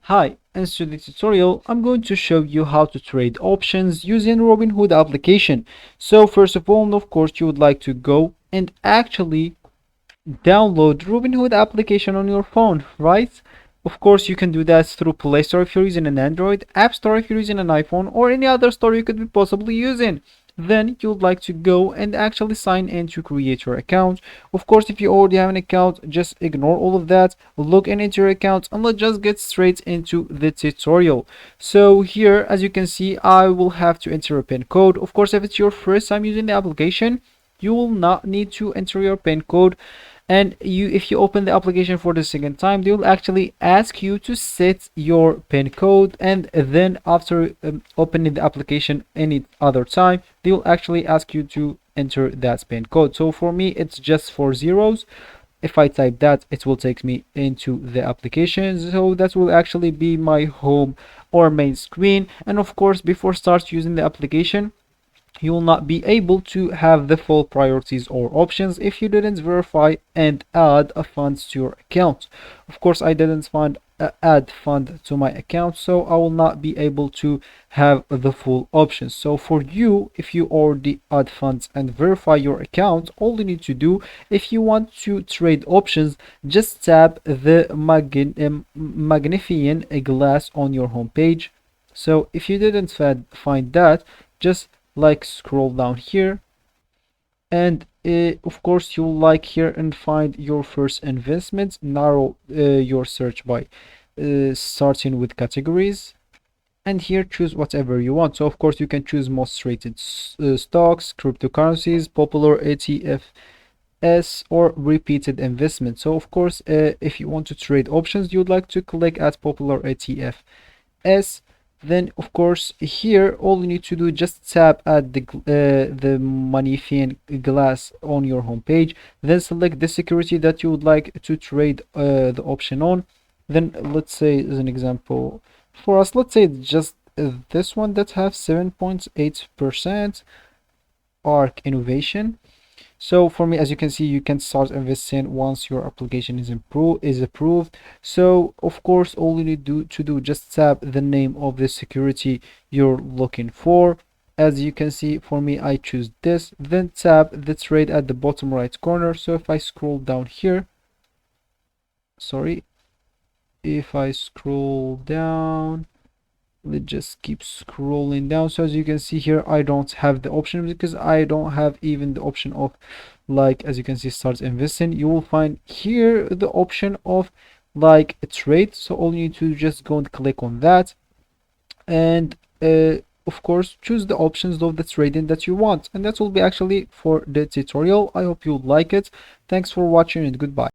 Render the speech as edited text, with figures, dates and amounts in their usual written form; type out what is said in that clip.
Hi, in today's tutorial, I'm going to show you how to trade options using Robinhood application. So first of all, of course, you would like to go and actually download Robinhood application on your phone, right? Of course, you can do that through Play Store if you're using an Android, App Store if you're using an iPhone, or any other store you could be possibly using. Then you would like to go and actually sign in to create your account. Of course, if you already have an account, just ignore all of that, log in into your account, and let's just get straight into the tutorial. So here, as you can see, I will have to enter a PIN code. Of course, if it's your first time using the application, you will not need to enter your PIN code, and if you open the application for the second time, they will actually ask you to set your PIN code, and then after opening the application any other time, they will actually ask you to enter that PIN code. So for me, it's just 4 zeros. If I type that, it will take me into the application. So that will actually be my home or main screen. And of course, before start using the application, you will not be able to have the full priorities or options if you didn't verify and add a fund to your account. Of course, I didn't find add fund to my account, so I will not be able to have the full options. So for you, if you already add funds and verify your account, all you need to do, if you want to trade options, just tap the magnifying glass on your home page. So if you didn't find that, just like scroll down here, and of course you'll like here and find your first investment. Narrow your search by starting with categories, and here choose whatever you want. So of course you can choose most rated stocks, cryptocurrencies, popular ETFs, or repeated investment. So of course if you want to trade options, you would like to click at popular ETFs. Then of course here all you need to do, just tap at the magnifying glass on your home page, then select the security that you would like to trade the option on. Then let's say, as an example for us, let's say just this one that has 7.8% ARC Innovation. So for me, as you can see, you can start investing once your application is approved. So of course, all you need to do, just tap the name of the security you're looking for. As you can see, for me, I choose this, then tap the trade at the bottom right corner. So if I scroll down here, sorry, if I scroll down, let's just keep scrolling down. So as you can see here, I don't have the option because I don't have even the option of, like, as you can see, start investing. You will find here the option of like a trade. So all you need to just go and click on that, and of course choose the options of the trading that you want. And that will be actually for the tutorial. I hope you like it. Thanks for watching, and goodbye.